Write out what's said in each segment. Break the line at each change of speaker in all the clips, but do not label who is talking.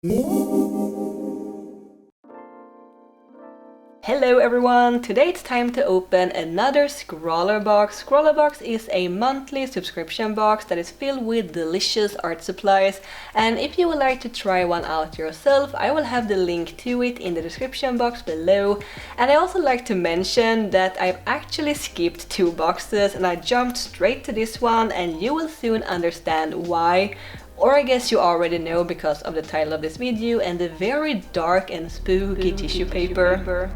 Hello everyone! Today it's time to open another ScrawlrBox. ScrawlrBox is a monthly subscription box that is filled with delicious art supplies, and if you would like to try one out yourself, I will have the link to it in the description box below. And I also like to mention that I've actually skipped 2 boxes and I jumped straight to this one, and you will soon understand why. Or I guess you already know because of the title of this video and the very dark and spooky tissue paper.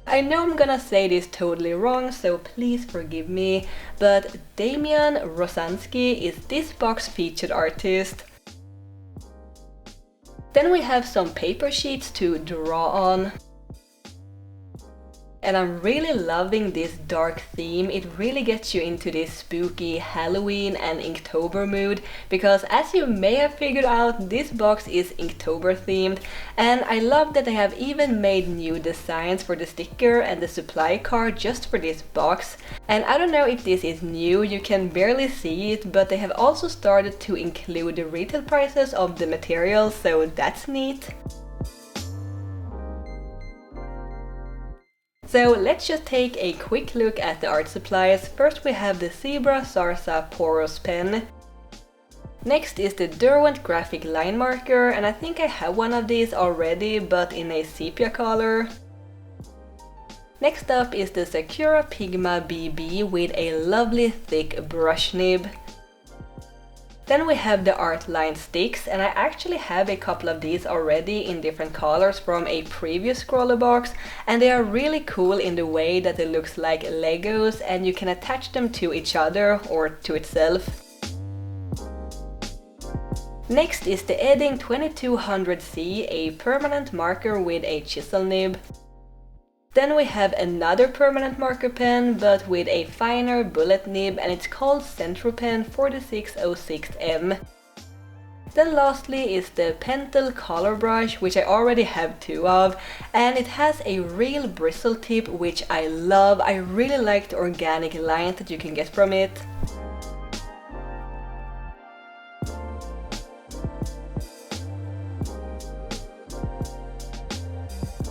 I know I'm gonna say this totally wrong, so please forgive me, but Damian Rosansky is this box featured artist. Then we have some paper sheets to draw on. And I'm really loving this dark theme. It really gets you into this spooky Halloween and Inktober mood, because as you may have figured out, this box is Inktober themed, and I love that they have even made new designs for the sticker and the supply card just for this box. And I don't know if this is new, you can barely see it, but they have also started to include the retail prices of the materials, so that's neat. So let's just take a quick look at the art supplies. First we have the Zebra Zarza Porous pen. Next is the Derwent graphic line marker, and I think I have one of these already, but in a sepia color. Next up is the Sakura Pigma Bb with a lovely thick brush nib. Then we have the art Line Stix, and I actually have a couple of these already in different colors from a previous ScrawlrBox, and they are really cool in the way that it looks like Legos and you can attach them to each other or to itself. Next is the Edding 2200C, a permanent marker with a chisel nib. Then we have another permanent marker pen, but with a finer bullet nib, and it's called Centropen 4606M. Then lastly is the Pentel color brush, which I already have 2 of, and it has a real bristle tip, which I love. I really like the organic lines that you can get from it.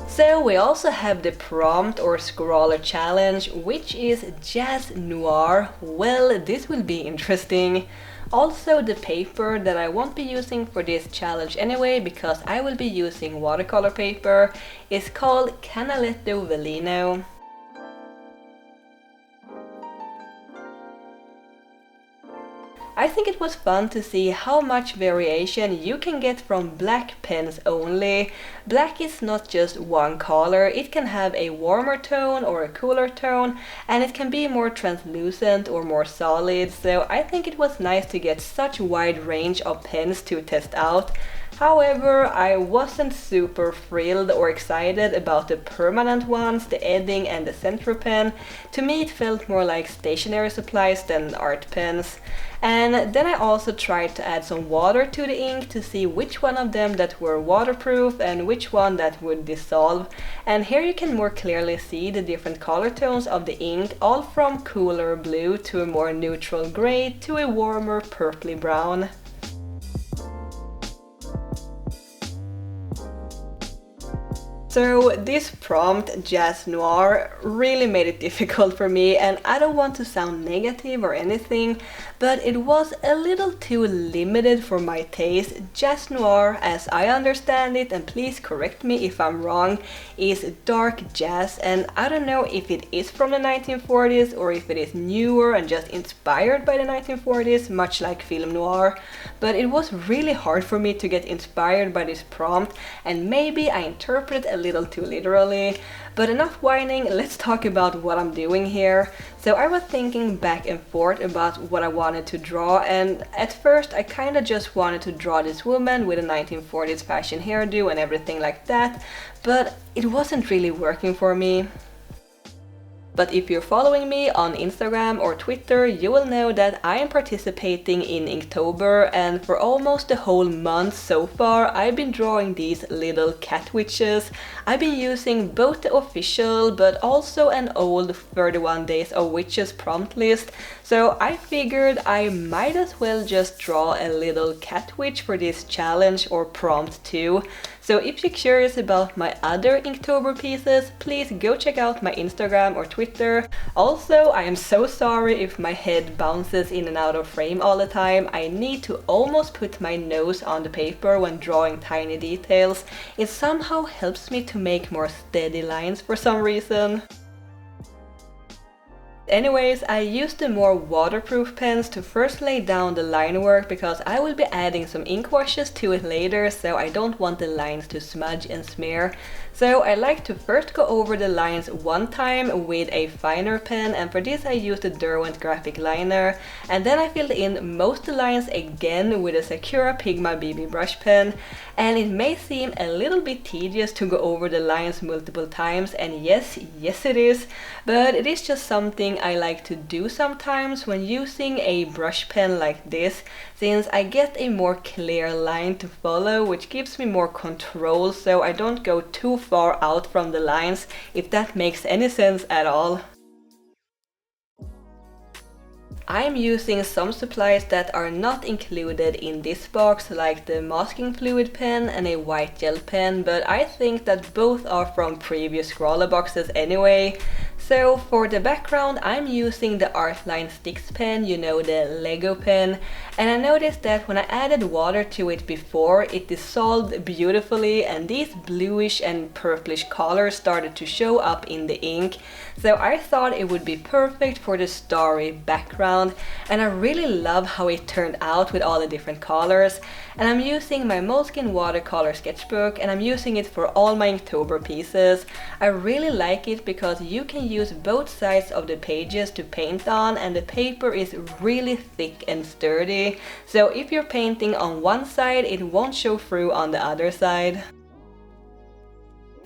So we also have the prompt or scrawler challenge, which is Jazz Noir. Well, this will be interesting. Also the paper that I won't be using for this challenge anyway, because I will be using watercolor paper, is called Canaletto Velino. I think it was fun to see how much variation you can get from black pens only. Black is not just one color, it can have a warmer tone or a cooler tone, and it can be more translucent or more solid, so I think it was nice to get such a wide range of pens to test out. However, I wasn't super thrilled or excited about the permanent ones, the Edding and the Centropen. To me it felt more like stationery supplies than art pens. And then I also tried to add some water to the ink to see which one of them that were waterproof and which one that would dissolve. And here you can more clearly see the different color tones of the ink, all from cooler blue to a more neutral gray to a warmer purpley brown. So this prompt, Jazz Noir, really made it difficult for me, and I don't want to sound negative or anything, but it was a little too limited for my taste. Jazz Noir, as I understand it, and please correct me if I'm wrong, is dark jazz, and I don't know if it is from the 1940s or if it is newer and just inspired by the 1940s, much like film noir, but it was really hard for me to get inspired by this prompt, and maybe I interpreted a little too literally. But enough whining, let's talk about what I'm doing here. So I was thinking back and forth about what I wanted to draw, and at first I kinda just wanted to draw this woman with a 1940s fashion hairdo and everything like that, but it wasn't really working for me. But if you're following me on Instagram or Twitter, you will know that I am participating in Inktober, and for almost the whole month so far I've been drawing these little cat witches. I've been using both the official but also an old 31 Days of Witches prompt list, so I figured I might as well just draw a little cat witch for this challenge or prompt too. So if you're curious about my other Inktober pieces, please go check out my Instagram or Twitter. Also, I am so sorry if my head bounces in and out of frame all the time. I need to almost put my nose on the paper when drawing tiny details. It somehow helps me to make more steady lines for some reason. Anyways, I used the more waterproof pens to first lay down the line work because I will be adding some ink washes to it later, so I don't want the lines to smudge and smear. So I like to first go over the lines one time with a finer pen, and for this I used the Derwent graphic liner, and then I filled in most of the lines again with a Sakura Pigma Bb brush pen. And it may seem a little bit tedious to go over the lines multiple times, and yes it is, but it is just something I like to do sometimes when using a brush pen like this, since I get a more clear line to follow, which gives me more control so I don't go too far out from the lines, if that makes any sense at all. I'm using some supplies that are not included in this box, like the masking fluid pen and a white gel pen, but I think that both are from previous ScrawlrBoxes anyway. So for the background I'm using the Line Stix pen, you know, the Lego pen, and I noticed that when I added water to it before, it dissolved beautifully and these bluish and purplish colors started to show up in the ink. So I thought it would be perfect for the starry background, and I really love how it turned out with all the different colors. And I'm using my Moleskine watercolor sketchbook, and I'm using it for all my Inktober pieces. I really like it because you can use both sides of the pages to paint on, and the paper is really thick and sturdy. So if you're painting on one side, it won't show through on the other side.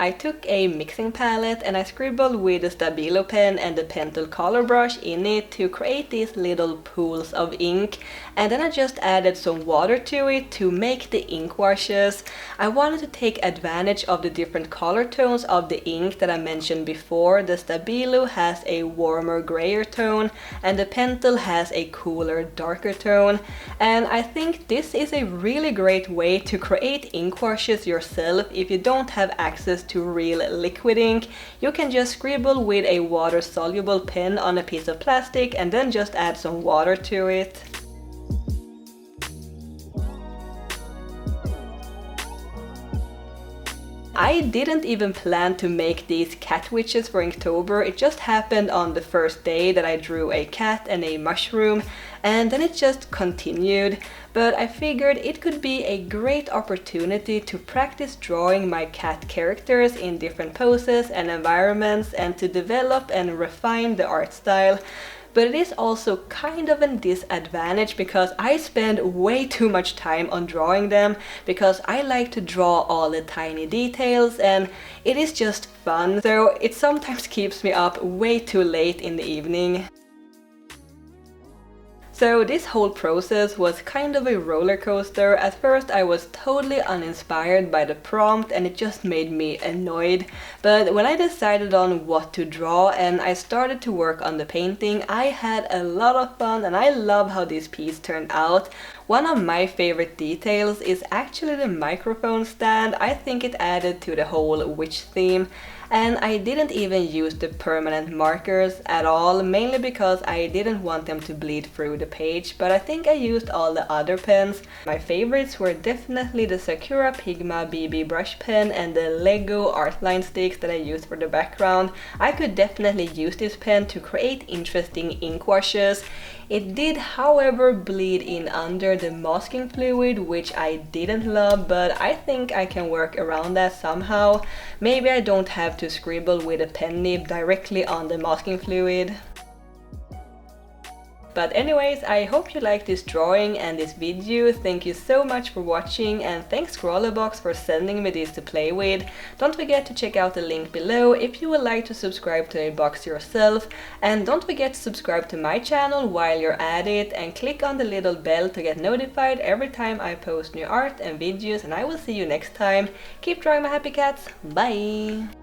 I took a mixing palette and I scribbled with the Stabilo pen and the Pentel color brush in it to create these little pools of ink, and then I just added some water to it to make the ink washes. I wanted to take advantage of the different color tones of the ink that I mentioned before. The Stabilo has a warmer grayer tone and the Pentel has a cooler darker tone, and I think this is a really great way to create ink washes yourself if you don't have access to real liquid ink. You can just scribble with a water-soluble pen on a piece of plastic and then just add some water to it. I didn't even plan to make these cat witches for Inktober. It just happened on the first day that I drew a cat and a mushroom, and then it just continued. But I figured it could be a great opportunity to practice drawing my cat characters in different poses and environments, and to develop and refine the art style. But it is also kind of a disadvantage because I spend way too much time on drawing them, because I like to draw all the tiny details and it is just fun, so it sometimes keeps me up way too late in the evening. So this whole process was kind of a roller coaster. At first I was totally uninspired by the prompt and it just made me annoyed. But when I decided on what to draw and I started to work on the painting, I had a lot of fun and I love how this piece turned out. One of my favorite details is actually the microphone stand. I think it added to the whole witch theme. And I didn't even use the permanent markers at all, mainly because I didn't want them to bleed through the page, but I think I used all the other pens. My favorites were definitely the Sakura Pigma Bb brush pen and the Lego Line Stix that I used for the background. I could definitely use this pen to create interesting ink washes. It did, however, bleed in under the masking fluid, which I didn't love, but I think I can work around that somehow. Maybe I don't have to scribble with a pen nib directly on the masking fluid. But anyways, I hope you liked this drawing and this video. Thank you so much for watching, and thanks ScrawlrBox for sending me this to play with. Don't forget to check out the link below if you would like to subscribe to the box yourself, and don't forget to subscribe to my channel while you're at it, and click on the little bell to get notified every time I post new art and videos, and I will see you next time. Keep drawing, my happy cats. Bye!